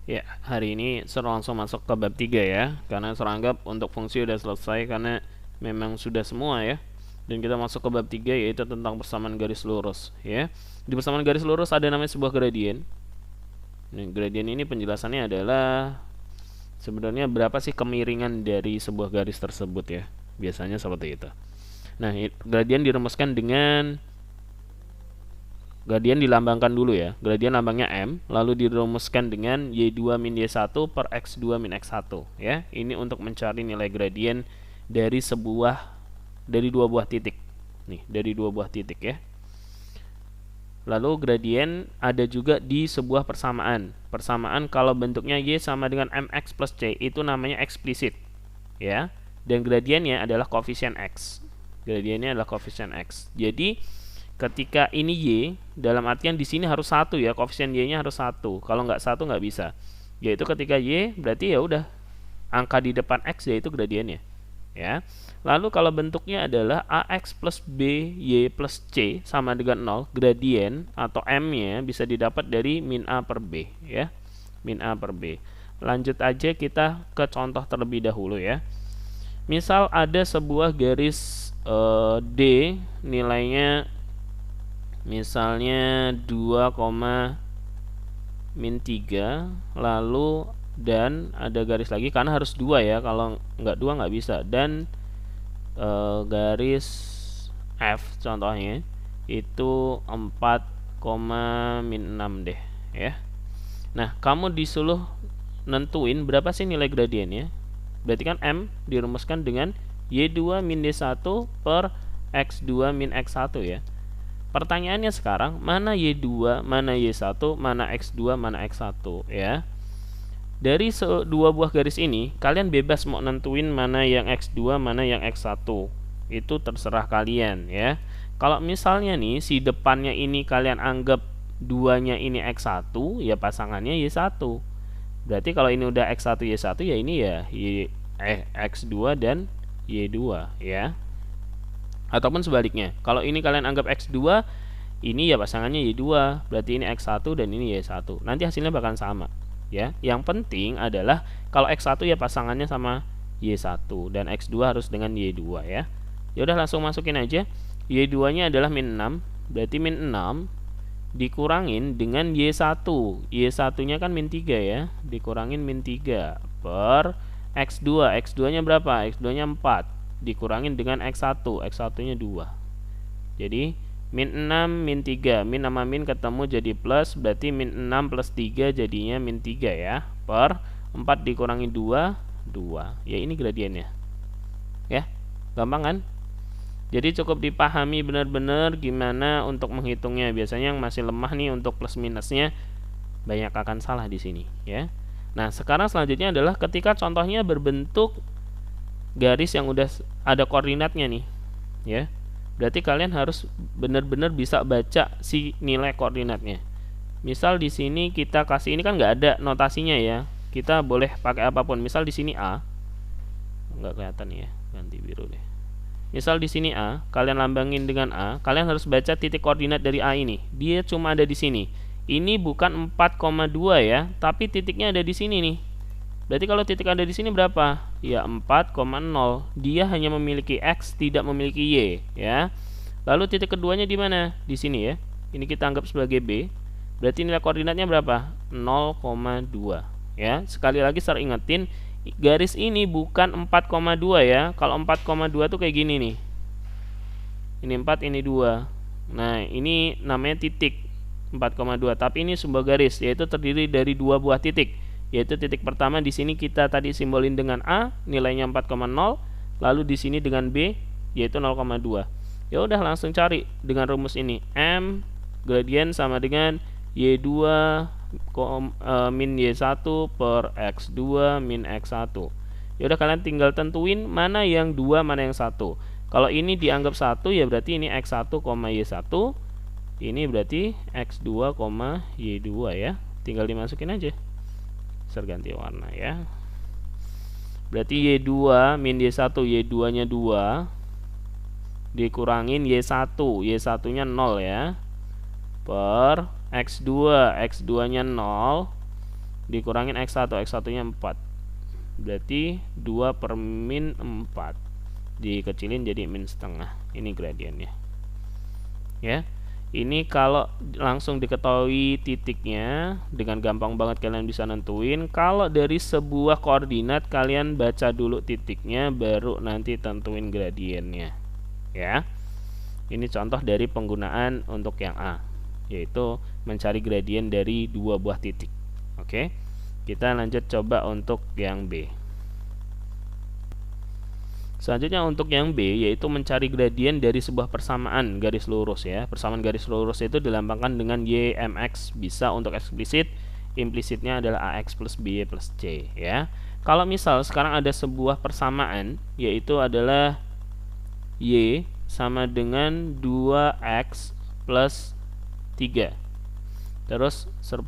Ya, hari ini Sir langsung masuk ke bab 3 ya. Karena Sir anggap untuk fungsi udah selesai karena memang sudah semua ya. Dan kita masuk ke bab 3 yaitu tentang persamaan garis lurus ya. Di persamaan garis lurus ada namanya sebuah gradien. Nah, gradien ini penjelasannya adalah sebenarnya berapa sih kemiringan dari sebuah garis tersebut ya. Biasanya seperti itu. Nah, gradien dirumuskan dengan gradien dilambangkan dulu ya. Gradien lambangnya M, lalu dirumuskan dengan Y2 min Y1 per X2 min X1 ya. Ini untuk mencari nilai gradien dari dua buah titik. Nih, dari dua buah titik ya. Lalu gradien ada juga di sebuah persamaan. Persamaan kalau bentuknya Y sama dengan MX plus C itu namanya eksplisit ya. Dan gradiennya adalah koefisien X. Gradiennya adalah koefisien X. Jadi ketika ini Y, dalam artian di sini harus satu ya, koefisien Y-nya harus satu. Kalau nggak satu nggak bisa. Yaitu ketika Y berarti ya udah angka di depan X yaitu gradiennya. Ya. Lalu kalau bentuknya adalah AX plus B Y plus C sama dengan 0, gradien atau M-nya bisa didapat dari min A per B ya. Min A per B. Lanjut aja kita ke contoh terlebih dahulu ya. Misal ada sebuah garis D nilainya misalnya 2, min 3 lalu dan ada garis lagi karena harus 2 ya, kalau nggak 2 nggak bisa, dan garis F contohnya itu 4, min 6 deh ya. Nah, kamu disuruh nentuin berapa sih nilai gradiennya. Berarti kan M dirumuskan dengan Y2 min Y1 per X2 min X1 ya. Pertanyaannya sekarang, mana Y2, mana Y1, mana X2, mana X1 ya. Dari dua buah garis ini, kalian bebas mau nentuin mana yang X2, mana yang X1. Itu terserah kalian ya. Kalau misalnya nih si depannya ini kalian anggap duanya ini X1, ya pasangannya Y1. Berarti kalau ini udah X1 Y1 ya ini ya X2 dan Y2 ya. Ataupun sebaliknya, kalau ini kalian anggap X2, ini ya pasangannya Y2, berarti ini X1 dan ini Y1. Nanti hasilnya bakal sama ya. Yang penting adalah kalau X1 ya pasangannya sama Y1 dan X2 harus dengan Y2 ya. Ya udah langsung masukin aja. Y2-nya adalah min 6, berarti min 6 dikurangin dengan Y1. Y1-nya kan min 3 ya, dikurangin min 3 per X2. X2-nya berapa? X2-nya 4 dikurangin dengan X1. X1-nya 2. Jadi min 6 min 3, min sama min ketemu jadi plus, berarti min 6 plus 3 jadinya min 3 ya, per 4 dikurangi 2, 2. Ya ini gradiennya ya, gampang kan? Jadi cukup dipahami benar-benar gimana untuk menghitungnya. Biasanya yang masih lemah nih untuk plus minusnya banyak akan salah di sini ya. Nah, sekarang selanjutnya adalah ketika contohnya berbentuk garis yang udah ada koordinatnya nih ya. Berarti kalian harus benar-benar bisa baca si nilai koordinatnya. Misal di sini kita kasih, ini kan nggak ada notasinya ya. Kita boleh pakai apapun. Misal di sini A, nggak kelihatan ya, ganti biru deh. Misal di sini A, kalian lambangin dengan A, kalian harus baca titik koordinat dari A ini. Dia cuma ada di sini. Ini bukan 4,2 ya, tapi titiknya ada di sini nih. Berarti kalau titik ada di sini berapa? Ya 4,0. Dia hanya memiliki X, tidak memiliki Y ya. Lalu titik keduanya di mana? Di sini ya. Ini kita anggap sebagai B. Berarti nilai koordinatnya berapa? 0,2 ya. Sekali lagi saya ingetin, garis ini bukan 4,2 ya. Kalau 4,2 tuh kayak gini nih. Ini 4, ini 2. Nah, ini namanya titik 4,2. Tapi ini sebuah garis, yaitu terdiri dari dua buah titik. Yaitu titik pertama di sini kita tadi simbolin dengan A, nilainya 4,0. Lalu di sini dengan B, yaitu 0,2. Ya udah langsung cari dengan rumus ini. M gradien sama dengan Y2 min Y1 per X2 min X1. Ya udah kalian tinggal tentuin mana yang 2, mana yang 1. Kalau ini dianggap 1 ya berarti ini X1, Y1. Ini berarti X2, Y2 ya. Tinggal dimasukin aja. Ganti warna ya. Berarti Y2 min Y1, Y2-nya 2 dikurangin Y1, Y1-nya 0 ya, per X2, X2-nya 0 dikurangin X1 nya 4, berarti 2 per min 4 dikecilin jadi min setengah. Ini gradiennya ya. Ini kalau langsung diketahui titiknya dengan gampang banget kalian bisa nentuin. Kalau dari sebuah koordinat kalian baca dulu titiknya baru nanti tentuin gradiennya ya. Ini contoh dari penggunaan untuk yang A, yaitu mencari gradien dari dua buah titik. Oke, kita lanjut coba untuk yang B. Selanjutnya untuk yang B, yaitu mencari gradien dari sebuah persamaan garis lurus ya. Persamaan garis lurus itu dilambangkan dengan y mx. Bisa untuk eksplisit, implisitnya adalah ax plus by plus c ya. Kalau misal sekarang ada sebuah persamaan, yaitu adalah y sama dengan 2x plus 3. Terus ser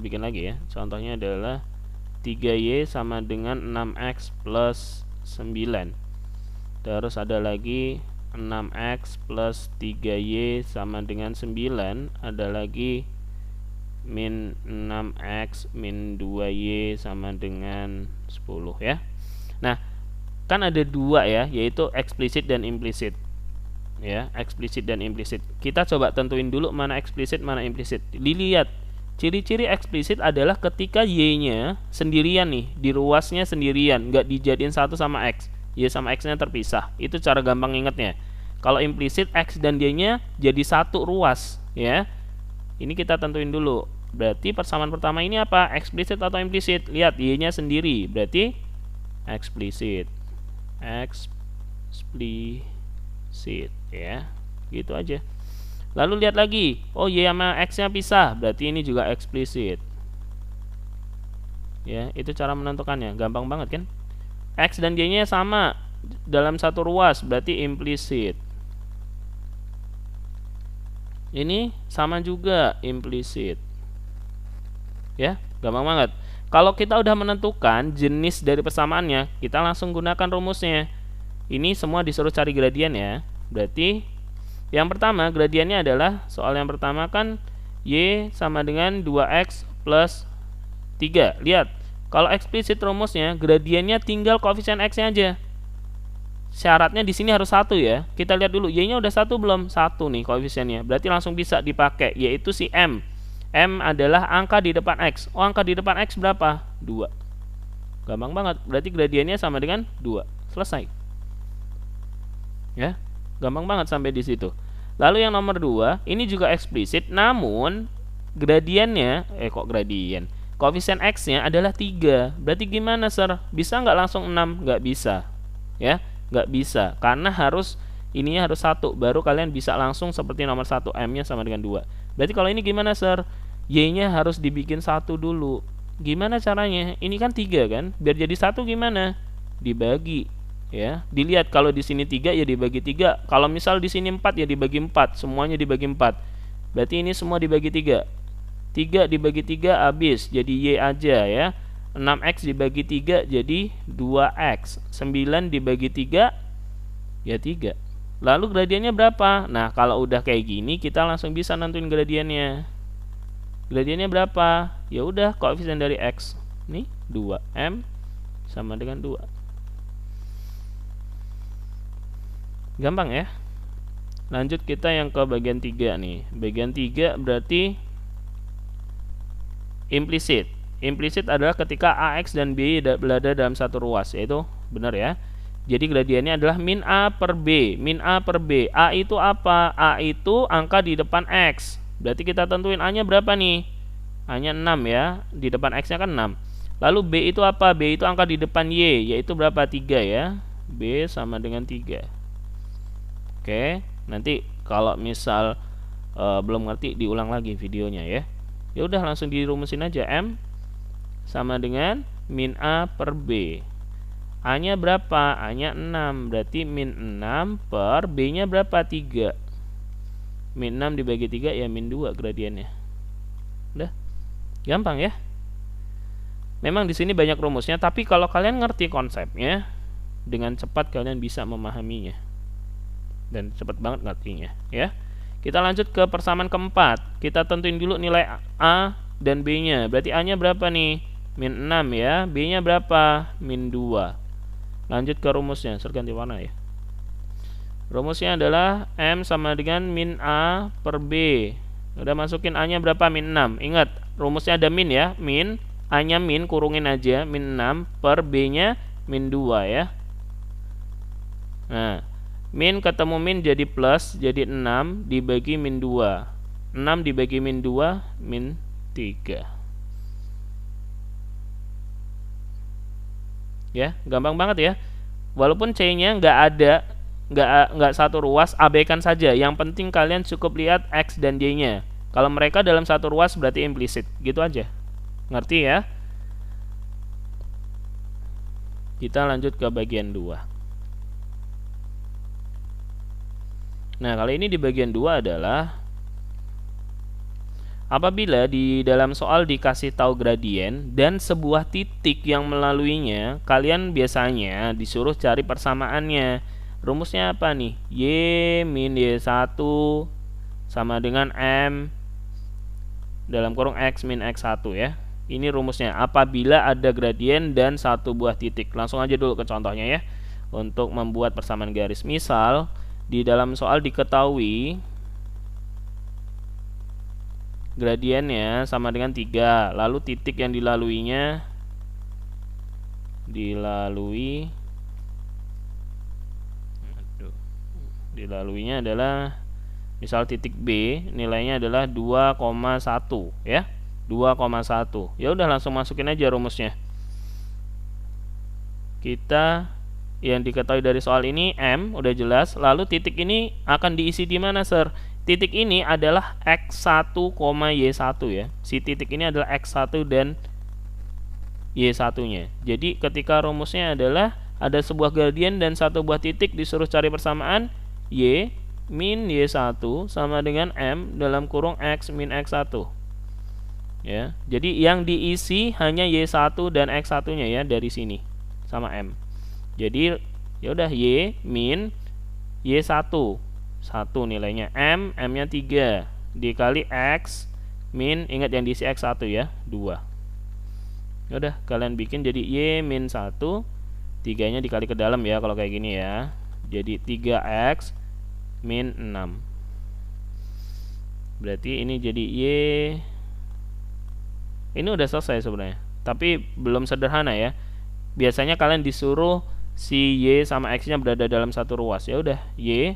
bikin lagi ya. Contohnya adalah 3y sama dengan 6x plus 9. Terus ada lagi 6x plus 3y sama dengan 9. Ada lagi min 6x min 2y sama dengan 10 ya. Nah, kan ada dua ya, yaitu eksplisit dan implisit ya. Eksplisit dan implisit, kita coba tentuin dulu mana eksplisit mana implisit. Dilihat ciri-ciri eksplisit adalah ketika y nya sendirian nih, di ruasnya sendirian, nggak dijadiin satu sama x, y sama x nya terpisah. Itu cara gampang ingetnya. Kalau implisit x dan y nya jadi satu ruas ya. Ini kita tentuin dulu. Berarti persamaan pertama ini apa, eksplisit atau implisit? Lihat y nya sendiri, berarti eksplisit. Eksplisit ya, gitu aja. Lalu lihat lagi, oh y sama x nya pisah, berarti ini juga eksplisit ya. Itu cara menentukannya, gampang banget kan. X dan y nya sama dalam satu ruas, berarti implisit. Ini sama juga, implisit ya, gampang banget. Kalau kita udah menentukan jenis dari persamaannya, kita langsung gunakan rumusnya. Ini semua disuruh cari gradien ya. Berarti yang pertama gradiennya adalah, soal yang pertama kan y sama dengan 2x plus 3. Lihat, kalau eksplisit rumusnya gradiennya tinggal koefisien x-nya aja. Syaratnya di sini harus 1 ya. Kita lihat dulu y-nya udah 1 belum? 1 nih koefisiennya. Berarti langsung bisa dipakai, yaitu si m. M adalah angka di depan x. Oh, angka di depan x berapa? 2. Gampang banget. Berarti gradiennya sama dengan 2. Selesai. Ya, gampang banget sampai di situ. Lalu yang nomor 2, ini juga eksplisit, namun gradiennya, koefisien x-nya adalah 3. Berarti gimana, Sir? Bisa nggak langsung 6? Nggak bisa. Ya, nggak bisa. Karena ininya harus 1, baru kalian bisa langsung seperti nomor 1, m-nya sama dengan 2. Berarti kalau ini gimana, Sir? Y-nya harus dibikin 1 dulu. Gimana caranya? Ini kan 3 kan? Biar jadi 1 gimana? Dibagi. Ya, dilihat kalau di sini 3 ya dibagi 3. Kalau misal di sini 4 ya dibagi 4, semuanya dibagi 4. Berarti ini semua dibagi 3. 3 dibagi 3 habis, jadi y aja ya. 6x dibagi 3 jadi 2x. 9 dibagi 3 ya 3. Lalu gradiennya berapa? Nah, kalau udah kayak gini kita langsung bisa nentuin gradiennya. Gradiennya berapa? Ya udah, koefisien dari x. Nih, 2m sama dengan 2. Gampang ya. Lanjut kita yang ke bagian 3 nih. Bagian 3 berarti implisit. Implisit adalah ketika ax dan b berada dalam satu ruas, yaitu benar ya. Jadi gradiennya adalah min a per b. Min a per b. A itu apa? A itu angka di depan x. Berarti kita tentuin a nya berapa nih? A nya 6 ya. Di depan x nya kan 6. Lalu b itu apa? B itu angka di depan y, yaitu berapa? 3 ya. B sama dengan 3. Oke, nanti kalau misal belum ngerti diulang lagi videonya ya. Ya udah langsung dirumusin aja. M sama dengan min a per b. A nya berapa? A nya 6. Berarti min 6 per b nya berapa? 3. Min 6 dibagi 3 ya min 2 gradiennya. Udah. Gampang ya. Memang di sini banyak rumusnya, tapi kalau kalian ngerti konsepnya, dengan cepat kalian bisa memahaminya. Dan cepat banget ngertinya ya. Kita lanjut ke persamaan keempat. Kita tentuin dulu nilai A, dan B-nya. Berarti A-nya berapa nih? Min 6 ya. B-nya berapa? Min 2. Lanjut ke rumusnya. Saya ganti warna ya. Rumusnya adalah M sama dengan min A per B. Udah masukin A-nya berapa? Min 6. Ingat, rumusnya ada min ya. Min, A-nya min, kurungin aja. Min 6 per B-nya min 2 ya. Nah, min ketemu min jadi plus, jadi 6 dibagi min 2. 6 dibagi min 2, min 3. Ya, gampang banget ya. Walaupun C-nya nggak ada, nggak satu ruas, abaikan saja. Yang penting kalian cukup lihat X dan Y-nya. Kalau mereka dalam satu ruas berarti implisit. Gitu aja. Ngerti ya? Kita lanjut ke bagian 2. Nah, kali ini di bagian 2 adalah apabila di dalam soal dikasih tahu gradien dan sebuah titik yang melaluinya, kalian biasanya disuruh cari persamaannya. Rumusnya apa nih? Y min Y1 sama dengan M dalam kurung X min X1 ya. Ini rumusnya apabila ada gradien dan satu buah titik. Langsung aja dulu ke contohnya ya. Untuk membuat persamaan garis. Misal di dalam soal diketahui gradiennya sama dengan 3, lalu titik yang dilaluinya adalah misal titik B, nilainya adalah 2,1 ya. 2,1. Ya udah langsung masukin aja rumusnya. Kita yang diketahui dari soal ini M udah jelas, lalu titik ini akan diisi di mana, Sir? Titik ini adalah X1, Y1 ya. Si titik ini adalah X1 dan Y1-nya. Jadi ketika rumusnya adalah ada sebuah gradien dan satu buah titik, disuruh cari persamaan Y min Y1 sama dengan M dalam kurung X min X1. Ya. Jadi yang diisi hanya Y1 dan X1-nya ya dari sini sama M. Jadi ya udah Y min Y1 1 nilainya, M-nya 3 dikali X min, ingat yang diisi X1 ya, 2. Ya udah kalian bikin jadi Y min 1, 3-nya dikali ke dalam ya kalau kayak gini ya. Jadi 3X min 6. Berarti ini jadi Y. Ini udah selesai sebenarnya, tapi belum sederhana ya. Biasanya kalian disuruh si Y sama X-nya berada dalam satu ruas. Ya udah, Y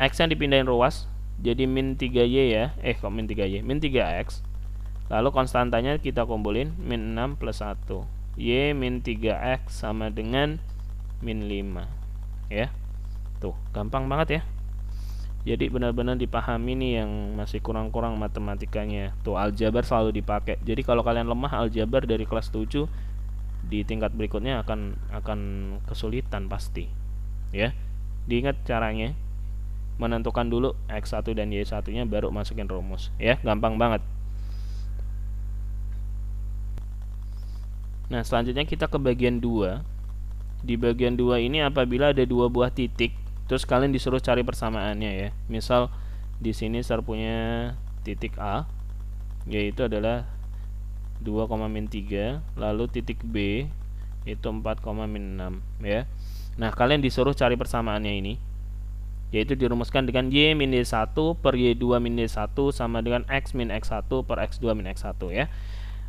X-nya dipindahin ruas jadi min 3Y ya. Kok min 3Y? Min 3X. Lalu konstantanya kita kumpulin min 6 plus 1. Y min 3X sama dengan min 5. Ya. Tuh, gampang banget ya. Jadi benar-benar dipahami nih yang masih kurang-kurang matematikanya. Tuh, aljabar selalu dipakai. Jadi kalau kalian lemah aljabar dari kelas 7, di tingkat berikutnya akan kesulitan pasti ya. Diingat caranya, menentukan dulu X1 dan Y1 nya baru masukin rumus ya, gampang banget. Nah selanjutnya kita ke bagian 2. Di bagian 2 ini apabila ada dua buah titik, terus kalian disuruh cari persamaannya ya. Misal di sini saya punya titik A, yaitu adalah 2,-3, lalu titik B itu 4,-6 ya. Nah kalian disuruh cari persamaannya ini, yaitu dirumuskan dengan Y min Y1 per Y2 min Y1 sama dengan X min X1 per X2 min X1 ya.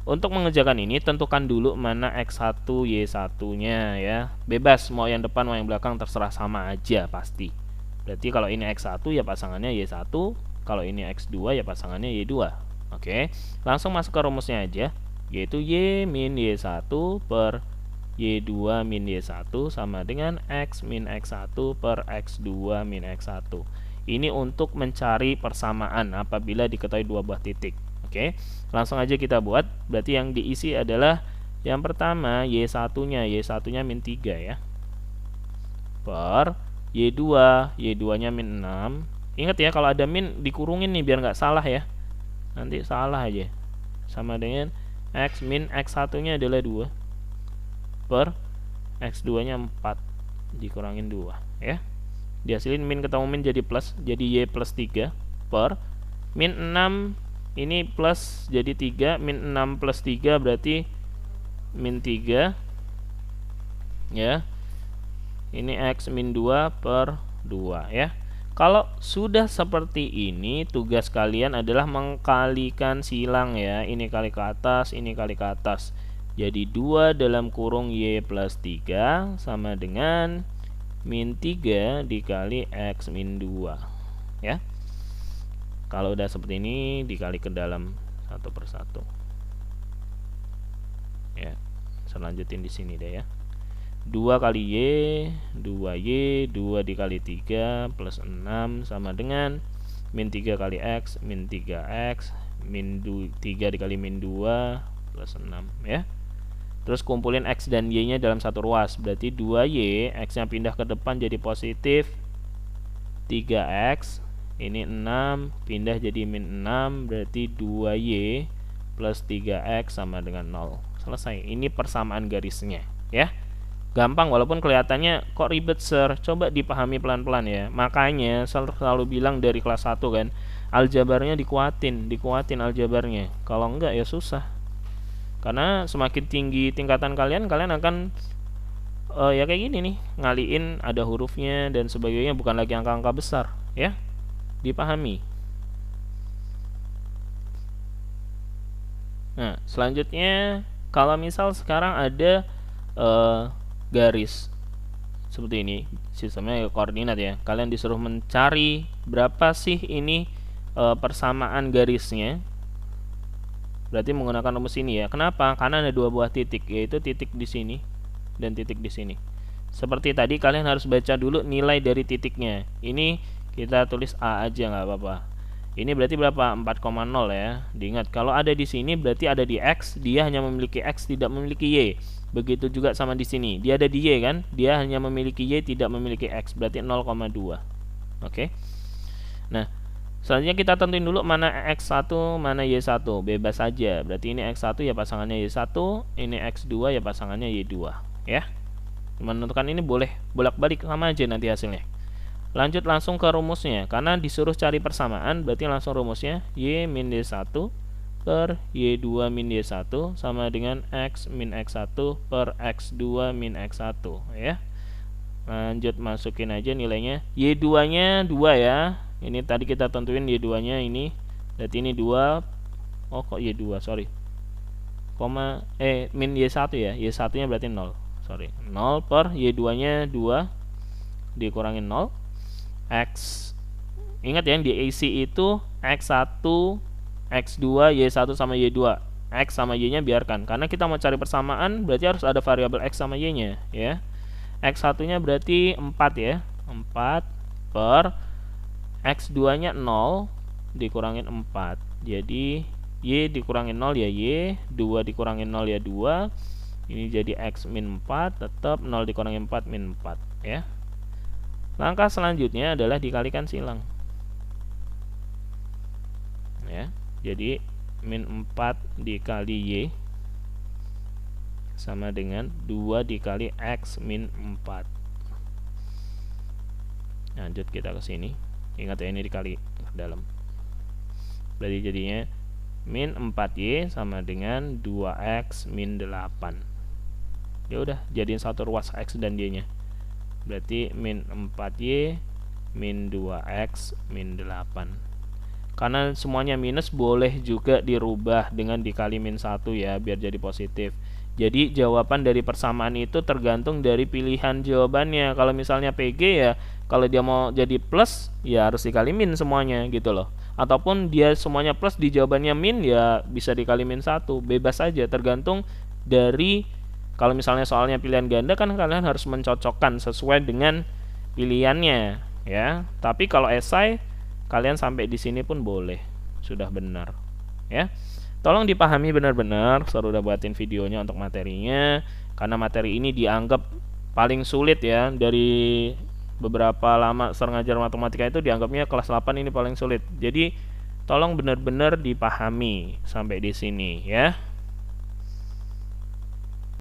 Untuk mengerjakan ini tentukan dulu mana X1 Y1 nya ya. Bebas mau yang depan mau yang belakang terserah, sama aja pasti. Berarti kalau ini X1 ya pasangannya Y1, kalau ini X2 ya pasangannya Y2. Oke, langsung masuk ke rumusnya aja, yaitu Y min Y1 per Y2 min Y1 sama dengan X min X1 per X2 min X1. Ini untuk mencari persamaan apabila diketahui dua buah titik. Oke, langsung aja kita buat. Berarti yang diisi adalah yang pertama Y1-nya, Y1-nya min 3 ya, per Y2, Y2-nya min 6. Ingat ya, kalau ada min dikurungin nih biar nggak salah ya. Nanti salah aja. Sama dengan X min X1 nya adalah 2 per X2 nya 4 dikurangin 2 ya. Dihasilin min ketemu min jadi plus, jadi Y plus 3 per min 6 ini plus jadi 3, min 6 plus 3 berarti min 3 ya. Ini X min 2 per 2 ya. Kalau sudah seperti ini, tugas kalian adalah mengkalikan silang ya. Ini kali ke atas, ini kali ke atas. Jadi 2 dalam kurung Y plus 3 sama dengan min 3 dikali X min 2 ya. Kalau udah seperti ini, dikali ke dalam satu persatu ya. Selanjutin di sini deh ya. 2 kali Y, 2Y, 2 dikali 3 plus 6 sama dengan min 3 kali X, min 3X, min 3 dikali min 2 plus 6 ya. Terus kumpulin X dan Y nya dalam satu ruas, berarti 2Y, X nya pindah ke depan jadi positif 3X, ini 6 pindah jadi min 6, berarti 2Y plus 3X sama dengan 0. Selesai. Ini persamaan garisnya ya. Gampang walaupun kelihatannya kok ribet sir. Coba dipahami pelan-pelan ya. Makanya selalu bilang dari kelas 1 kan, aljabarnya dikuatin aljabarnya. Kalau enggak ya susah. Karena semakin tinggi tingkatan kalian akan ya kayak gini nih, ngaliin ada hurufnya dan sebagainya, bukan lagi angka-angka besar ya. Dipahami. Nah, selanjutnya kalau misal sekarang ada garis seperti ini, sistemnya koordinat ya. Kalian disuruh mencari berapa sih ini persamaan garisnya. Berarti menggunakan rumus ini ya. Kenapa? Karena ada dua buah titik, yaitu titik di sini dan titik di sini. Seperti tadi, kalian harus baca dulu nilai dari titiknya. Ini kita tulis A aja nggak apa-apa. Ini berarti berapa? 4,0 ya. Diingat, kalau ada di sini berarti ada di X, dia hanya memiliki X, tidak memiliki Y. Begitu juga sama di sini. Dia ada di Y kan? Dia hanya memiliki Y, tidak memiliki X. Berarti 0,2. Oke. Nah, selanjutnya kita tentuin dulu mana X1, mana Y1. Bebas saja. Berarti ini X1 ya pasangannya Y1, ini X2 ya pasangannya Y2, ya. Menentukan ini boleh bolak-balik sama aja nanti hasilnya. Lanjut langsung ke rumusnya. Karena disuruh cari persamaan, berarti langsung rumusnya Y min Y1 per Y2 min Y1 sama dengan X min X1 per X2 min X1 ya. Lanjut masukin aja nilainya. Y2 nya 2 ya. Ini tadi kita tentuin Y2 nya ini. Berarti ini 2. Oh kok Y2, sorry. Min Y1 ya. Y1 nya berarti 0. Sorry. 0 per Y2 nya 2 dikurangin 0. X, ingat ya, di AC itu X1, X2, Y1 sama Y2. X sama Y nya biarkan, karena kita mau cari persamaan berarti harus ada variabel X sama Y nya ya. X1 nya berarti 4 ya, 4 per X2 nya 0 dikurangin 4. Jadi Y dikurangin 0 ya Y, 2 dikurangin 0 ya 2. Ini jadi X min 4, tetap 0 dikurangin 4 min 4 ya. Langkah selanjutnya adalah dikalikan silang ya. Jadi min 4 dikali Y sama dengan 2 dikali X min 4. Lanjut kita ke sini. Ingat ya, ini dikali ke dalam. Berarti jadinya min 4Y sama dengan 2X min 8. Ya udah, jadiin satu ruas X dan Y nya. Berarti min 4Y min 2X min 8. Karena semuanya minus, boleh juga dirubah dengan dikali min 1 ya, biar jadi positif. Jadi jawaban dari persamaan itu tergantung dari pilihan jawabannya. Kalau misalnya PG ya, kalau dia mau jadi plus ya harus dikali min semuanya gitu loh. Ataupun dia semuanya plus di jawabannya min ya bisa dikali min 1. Bebas saja, tergantung dari, kalau misalnya soalnya pilihan ganda kan kalian harus mencocokkan sesuai dengan pilihannya ya. Tapi kalau esai kalian sampai di sini pun boleh, sudah benar ya. Tolong dipahami benar-benar. Saya udah buatin videonya untuk materinya, karena materi ini dianggap paling sulit ya. Dari beberapa lama saya ngajar matematika itu dianggapnya kelas 8 ini paling sulit. Jadi tolong benar-benar dipahami sampai di sini ya.